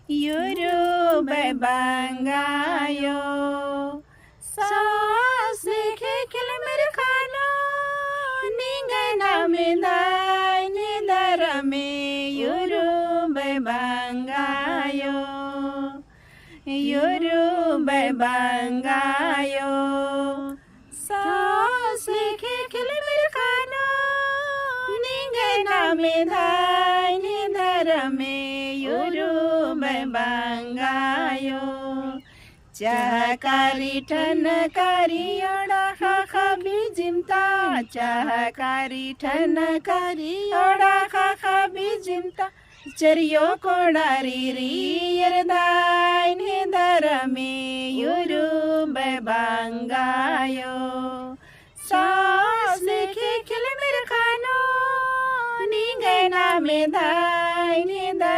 Yuru bebangayo Sasli kekil merkhano Ningana midai nidarame Yuru bebangayo Yuru bebangayo Sasli kekil merkhano Ningana midai nidarame Yuru bebangayo Cahkari tanakari oda kaka bijimta Cahkari tanakari oda kaka bijimta Chariyo kodari riyardai nidarame Yuru bebangayo Saas lekhe khil merkhano Ningana medai nidar